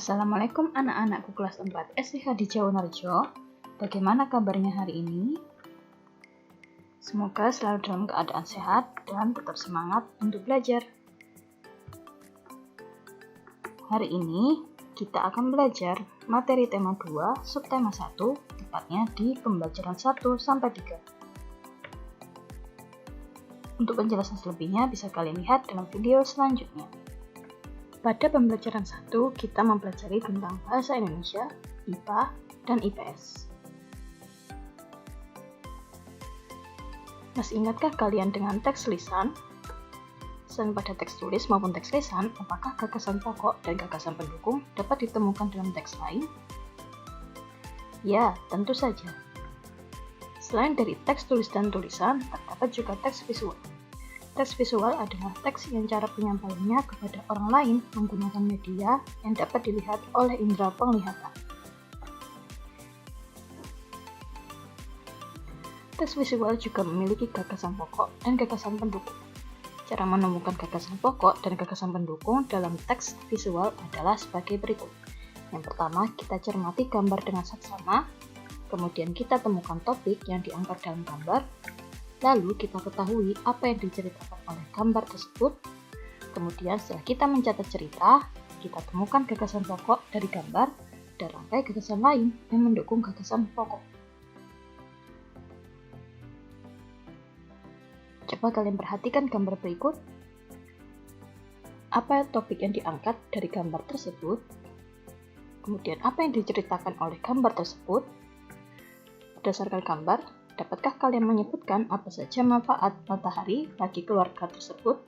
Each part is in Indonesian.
Assalamualaikum anak-anakku kelas 4 SDH di Jawonerjo. Bagaimana kabarnya hari ini? Semoga selalu dalam keadaan sehat dan tetap semangat untuk belajar. Hari ini kita akan belajar materi tema 2, subtema 1, tepatnya di pembelajaran 1 sampai 3. Untuk penjelasan selebihnya bisa kalian lihat dalam video selanjutnya. Pada pembelajaran 1, kita mempelajari tentang bahasa Indonesia, IPA, dan IPS. Masih ingatkah kalian dengan teks lisan? Selain pada teks tulis maupun teks lisan, apakah gagasan pokok dan gagasan pendukung dapat ditemukan dalam teks lain? Ya, tentu saja. Selain dari teks tulis dan tulisan, terdapat juga teks visual. Teks visual adalah teks yang cara penyampaiannya kepada orang lain menggunakan media yang dapat dilihat oleh indera penglihatan. Teks visual juga memiliki gagasan pokok dan gagasan pendukung. Cara menemukan gagasan pokok dan gagasan pendukung dalam teks visual adalah sebagai berikut. Yang pertama, kita cermati gambar dengan saksama, kemudian kita temukan topik yang diangkat dalam gambar, lalu kita ketahui apa yang diceritakan oleh gambar tersebut. Kemudian setelah kita mencatat cerita, kita temukan gagasan pokok dari gambar dan rangkai gagasan lain yang mendukung gagasan pokok. Coba kalian perhatikan gambar berikut. Apa topik yang diangkat dari gambar tersebut? Kemudian apa yang diceritakan oleh gambar tersebut? Berdasarkan gambar, dapatkah kalian menyebutkan apa saja manfaat matahari bagi keluarga tersebut?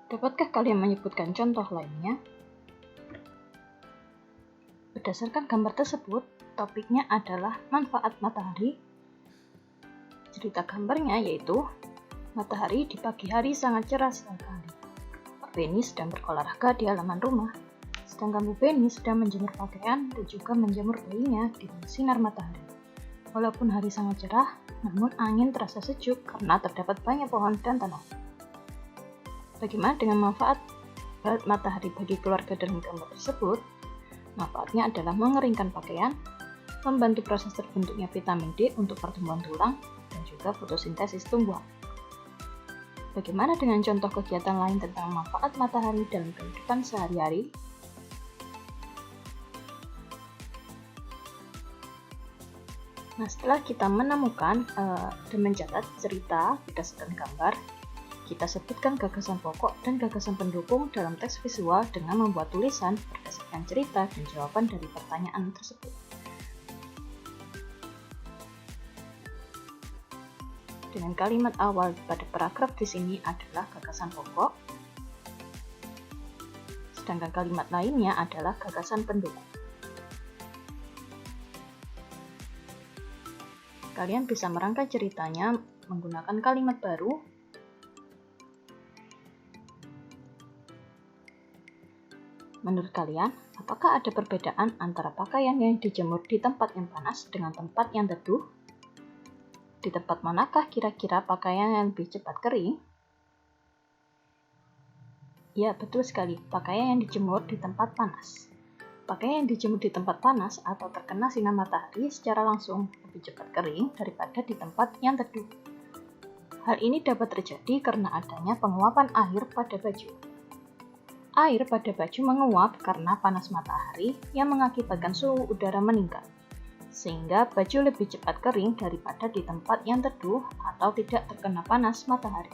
Dapatkah kalian menyebutkan contoh lainnya? Berdasarkan gambar tersebut, topiknya adalah manfaat matahari. Cerita gambarnya yaitu, matahari di pagi hari sangat cerah sekali. Pak Beni sedang berolahraga di halaman rumah, sedangkan Bu Beni sedang menjemur pakaian dan juga menjemur bayinya di bawah sinar matahari. Walaupun hari sangat cerah, namun angin terasa sejuk karena terdapat banyak pohon dan tanaman. Bagaimana dengan manfaat matahari bagi keluarga dalam gambar tersebut? Manfaatnya adalah mengeringkan pakaian, membantu proses terbentuknya vitamin D untuk pertumbuhan tulang, dan juga fotosintesis tumbuhan. Bagaimana dengan contoh kegiatan lain tentang manfaat matahari dalam kehidupan sehari-hari? Nah, setelah kita menemukan dan mencatat cerita berdasarkan gambar, kita sebutkan gagasan pokok dan gagasan pendukung dalam teks visual dengan membuat tulisan berdasarkan cerita dan jawaban dari pertanyaan tersebut. Dengan kalimat awal pada paragraf di sini adalah gagasan pokok, sedangkan kalimat lainnya adalah gagasan pendukung. Kalian bisa merangkai ceritanya menggunakan kalimat baru. Menurut kalian, apakah ada perbedaan antara pakaian yang dijemur di tempat yang panas dengan tempat yang teduh? Di tempat manakah kira-kira pakaian yang lebih cepat kering? Ya, betul sekali, pakaian yang dijemur di tempat panas. Pakaian yang dijemur di tempat panas atau terkena sinar matahari secara langsung lebih cepat kering daripada di tempat yang teduh. Hal ini dapat terjadi karena adanya penguapan air pada baju. Air pada baju menguap karena panas matahari yang mengakibatkan suhu udara meningkat, sehingga baju lebih cepat kering daripada di tempat yang teduh atau tidak terkena panas matahari.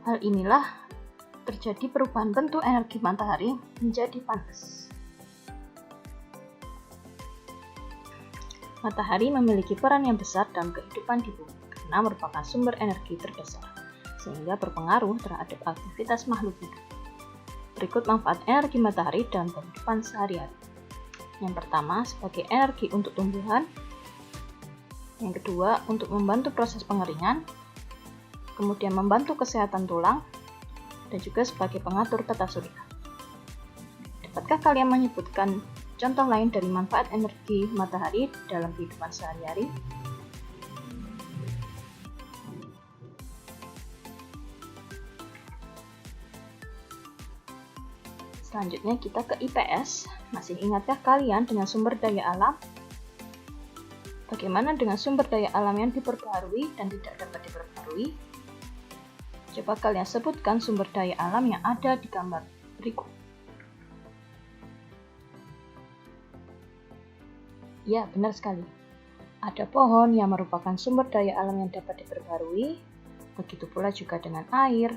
Hal inilah terjadi perubahan bentuk energi matahari menjadi panas. Matahari memiliki peran yang besar dalam kehidupan di bumi karena merupakan sumber energi terbesar, sehingga berpengaruh terhadap aktivitas makhluk hidup. Berikut manfaat energi matahari dalam kehidupan sehari-hari. Yang pertama, sebagai energi untuk tumbuhan. Yang kedua, untuk membantu proses pengeringan. Kemudian membantu kesehatan tulang, dan juga sebagai pengatur tata surya. Dapatkah kalian menyebutkan contoh lain dari manfaat energi matahari dalam kehidupan sehari-hari? Selanjutnya kita ke IPS. Masih ingatkah kalian dengan sumber daya alam? Bagaimana dengan sumber daya alam yang diperbaharui dan tidak dapat diperbaharui? Coba kalian sebutkan sumber daya alam yang ada di gambar berikut. Ya, benar sekali. Ada pohon yang merupakan sumber daya alam yang dapat diperbarui, begitu pula juga dengan air,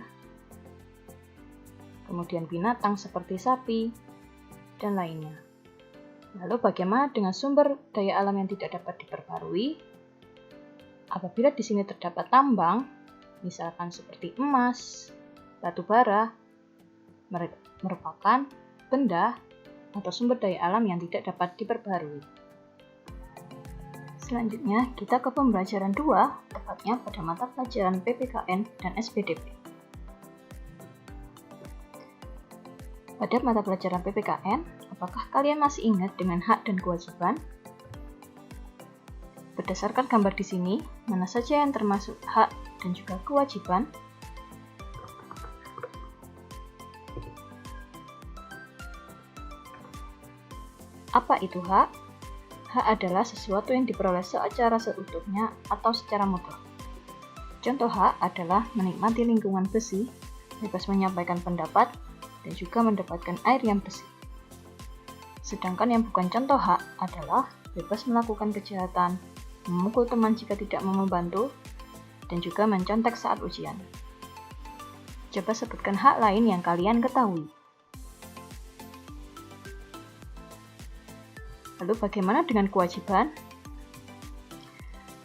kemudian binatang seperti sapi, dan lainnya. Lalu bagaimana dengan sumber daya alam yang tidak dapat diperbarui? Apabila di sini terdapat tambang, misalkan seperti emas, batu bara, merupakan benda atau sumber daya alam yang tidak dapat diperbarui. Selanjutnya, kita ke pembelajaran 2, tepatnya pada mata pelajaran PPKN dan SPDP. Pada mata pelajaran PPKN, apakah kalian masih ingat dengan hak dan kewajiban? Berdasarkan gambar di sini, mana saja yang termasuk hak dan juga kewajiban? Apa itu hak? Hak adalah sesuatu yang diperoleh secara seutuhnya atau secara mutlak. Contoh hak adalah menikmati lingkungan bersih, bebas menyampaikan pendapat, dan juga mendapatkan air yang bersih. Sedangkan yang bukan contoh hak adalah bebas melakukan kejahatan, memukul teman jika tidak mau membantu, dan juga mencontek saat ujian. Coba sebutkan hak lain yang kalian ketahui. Lalu bagaimana dengan kewajiban?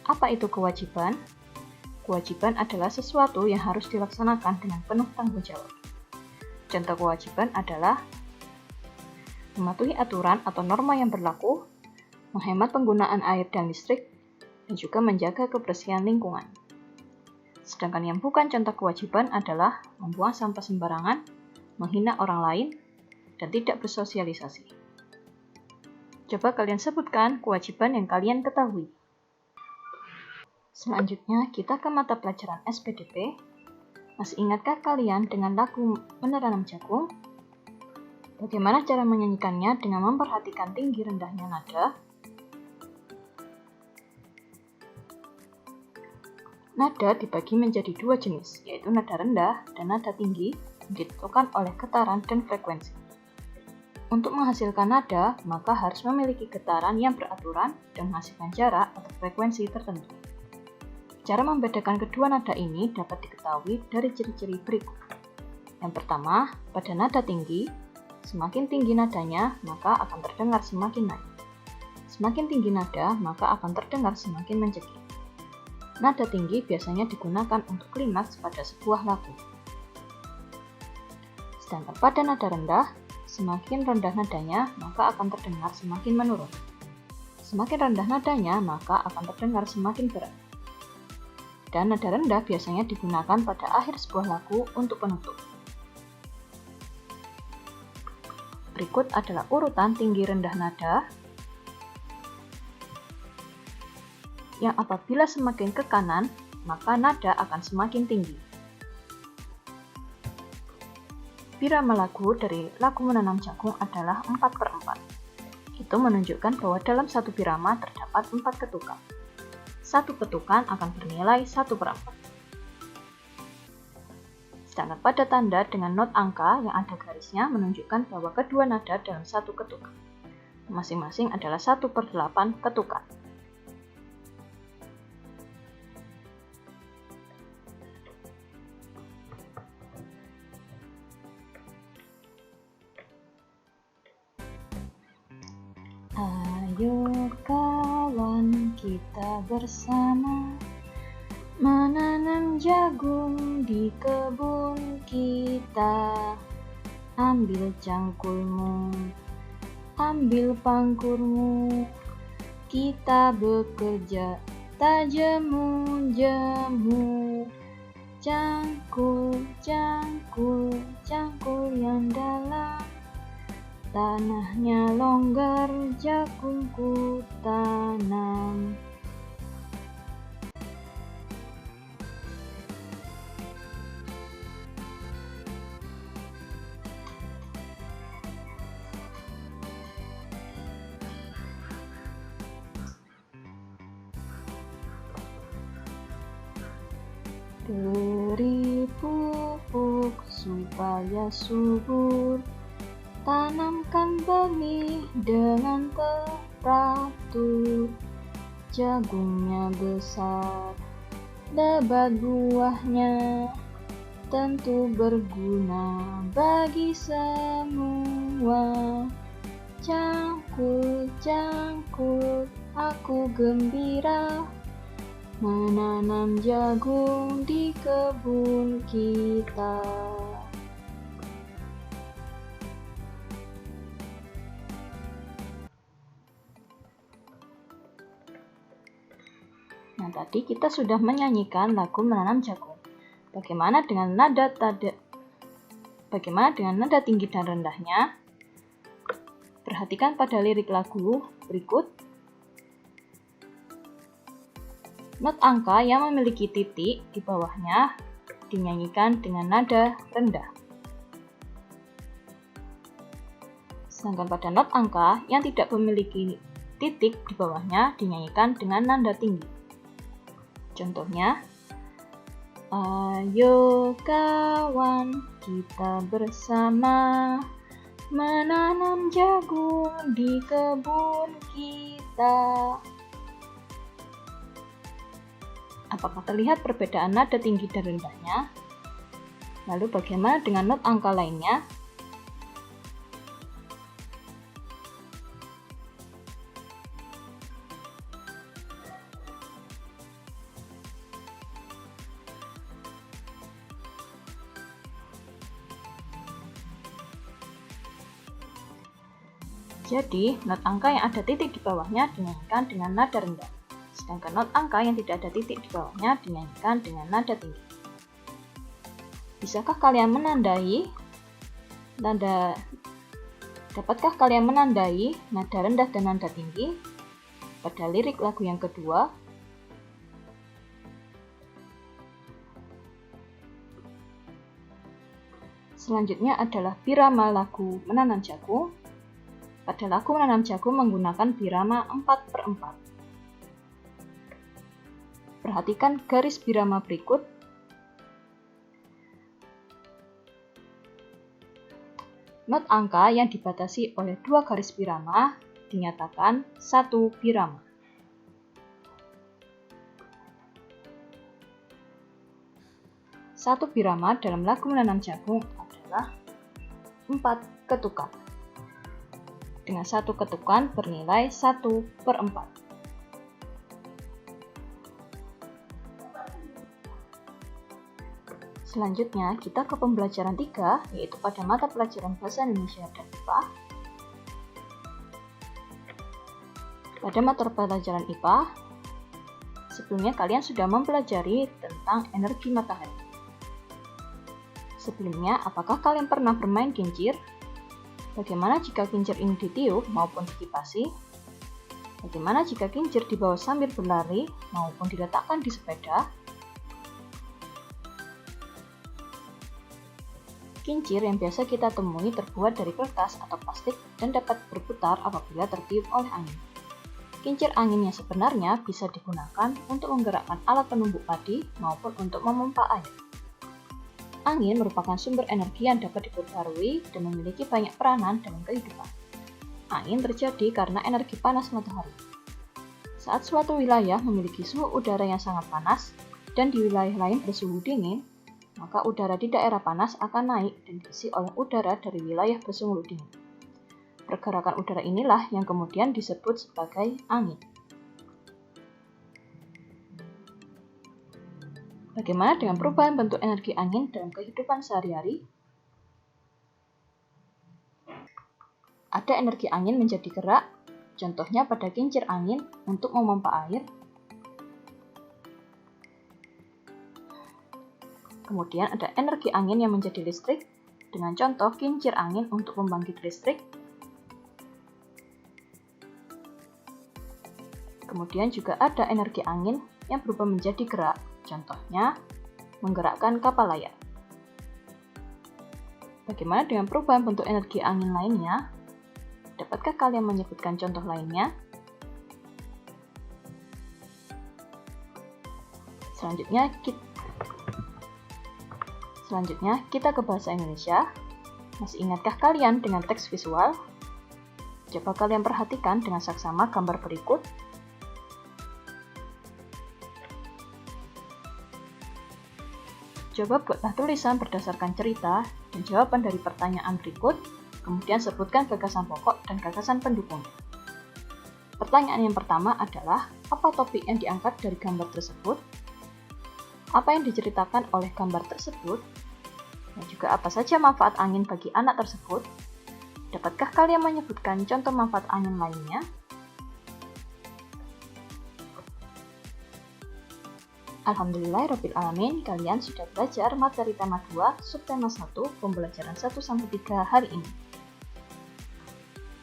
Apa itu kewajiban? Kewajiban adalah sesuatu yang harus dilaksanakan dengan penuh tanggung jawab. Contoh kewajiban adalah mematuhi aturan atau norma yang berlaku, menghemat penggunaan air dan listrik, dan juga menjaga kebersihan lingkungan. Sedangkan yang bukan contoh kewajiban adalah membuang sampah sembarangan, menghina orang lain, dan tidak bersosialisasi. Coba kalian sebutkan kewajiban yang kalian ketahui. Selanjutnya, kita ke mata pelajaran SPDP. Masih ingatkah kalian dengan lagu Menanam Jagung? Bagaimana cara menyanyikannya dengan memperhatikan tinggi rendahnya nada? Nada dibagi menjadi dua jenis, yaitu nada rendah dan nada tinggi, yang ditentukan oleh getaran dan frekuensi. Untuk menghasilkan nada, maka harus memiliki getaran yang beraturan dan menghasilkan jarak atau frekuensi tertentu. Cara membedakan kedua nada ini dapat diketahui dari ciri-ciri berikut. Yang pertama, pada nada tinggi, semakin tinggi nadanya, maka akan terdengar semakin naik. Semakin tinggi nada, maka akan terdengar semakin mencekik. Nada tinggi biasanya digunakan untuk klimaks pada sebuah lagu. Sedangkan pada nada rendah, semakin rendah nadanya, maka akan terdengar semakin menurun. Semakin rendah nadanya, maka akan terdengar semakin berat. Dan nada rendah biasanya digunakan pada akhir sebuah lagu untuk penutup. Berikut adalah urutan tinggi rendah nada, yang apabila semakin ke kanan, maka nada akan semakin tinggi. Birama lagu dari lagu Menanam Jagung adalah 4/4. Itu menunjukkan bahwa dalam satu birama terdapat 4 ketukan. Satu ketukan akan bernilai 1/4. Sedangkan pada tanda dengan not angka yang ada garisnya menunjukkan bahwa kedua nada dalam satu ketukan. Masing-masing adalah 1/8 ketukan. Ayo kawan, kita bersama menanam jagung di kebun kita. Ambil cangkulmu, ambil pangkurmu, kita bekerja tak jemu-jemu. Cangkul, cangkul, cangkul yang dalam, tanahnya longgar, jagungku tanam. Beri pupuk supaya subur, tanamkan benih dengan teratur. Jagungnya besar, lebat buahnya, tentu berguna bagi semua. Cangkul, cangkul, aku gembira menanam jagung di kebun kita. Nah, tadi kita sudah menyanyikan lagu Menanam Jagung. Bagaimana dengan nada tinggi dan rendahnya? Perhatikan pada lirik lagu berikut. Not angka yang memiliki titik di bawahnya dinyanyikan dengan nada rendah. Sedangkan pada not angka yang tidak memiliki titik di bawahnya dinyanyikan dengan nada tinggi. Contohnya, ayo kawan, kita bersama menanam jagung di kebun kita. Apakah terlihat perbedaan nada tinggi dan rendahnya? Lalu bagaimana dengan not angka lainnya? Jadi, not angka yang ada titik di bawahnya dinyanyikan dengan nada rendah. Sedangkan not angka yang tidak ada titik di bawahnya dinyanyikan dengan nada tinggi. Dapatkah kalian menandai nada rendah dan nada tinggi pada lirik lagu yang kedua? Selanjutnya adalah birama lagu Menanam Jagung. Pada lagu Menanam Jagung menggunakan birama 4/4. Perhatikan garis birama berikut. Not angka yang dibatasi oleh 2 garis birama dinyatakan 1 birama. Satu birama dalam lagu Menanam Jagung adalah 4 ketukan. Dengan 1 ketukan bernilai 1/4. Selanjutnya, kita ke pembelajaran 3, yaitu pada mata pelajaran Bahasa Indonesia dan IPA. Pada mata pelajaran IPA, sebelumnya kalian sudah mempelajari tentang energi matahari. Sebelumnya, apakah kalian pernah bermain kincir? Bagaimana jika kincir ini ditiup maupun dikipasi? Bagaimana jika kincir dibawa sambil berlari maupun diletakkan di sepeda? Kincir yang biasa kita temui terbuat dari kertas atau plastik dan dapat berputar apabila tertiup oleh angin. Kincir angin yang sebenarnya bisa digunakan untuk menggerakkan alat penumbuk padi maupun untuk memompa air. Angin merupakan sumber energi yang dapat diperbarui dan memiliki banyak peranan dalam kehidupan. Angin terjadi karena energi panas matahari. Saat suatu wilayah memiliki suhu udara yang sangat panas dan di wilayah lain bersuhu dingin, maka udara di daerah panas akan naik dan diisi oleh udara dari wilayah bersuhu dingin. Pergerakan udara inilah yang kemudian disebut sebagai angin. Bagaimana dengan perubahan bentuk energi angin dalam kehidupan sehari-hari? Ada energi angin menjadi gerak, contohnya pada kincir angin untuk memompa air. Kemudian ada energi angin yang menjadi listrik, dengan contoh kincir angin untuk membangkit listrik. Kemudian juga ada energi angin yang berubah menjadi gerak, contohnya menggerakkan kapal layar. Bagaimana dengan perubahan bentuk energi angin lainnya? Dapatkah kalian menyebutkan contoh lainnya? Selanjutnya, Selanjutnya, kita ke bahasa Indonesia. Masih ingatkah kalian dengan teks visual? Coba kalian perhatikan dengan saksama gambar berikut. Coba buatlah tulisan berdasarkan cerita dan jawaban dari pertanyaan berikut, kemudian sebutkan gagasan pokok dan gagasan pendukung. Pertanyaan yang pertama adalah, apa topik yang diangkat dari gambar tersebut? Apa yang diceritakan oleh gambar tersebut? Dan juga apa saja manfaat angin bagi anak tersebut? Dapatkah kalian menyebutkan contoh manfaat angin lainnya? Alhamdulillahirrabbilalamin, kalian sudah belajar materi tema 2, subtema 1, pembelajaran 1-3 hari ini.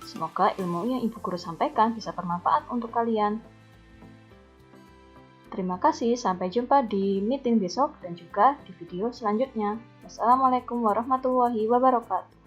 Semoga ilmu yang Ibu Guru sampaikan bisa bermanfaat untuk kalian. Terima kasih, sampai jumpa di meeting besok dan juga di video selanjutnya. Wassalamualaikum warahmatullahi wabarakatuh.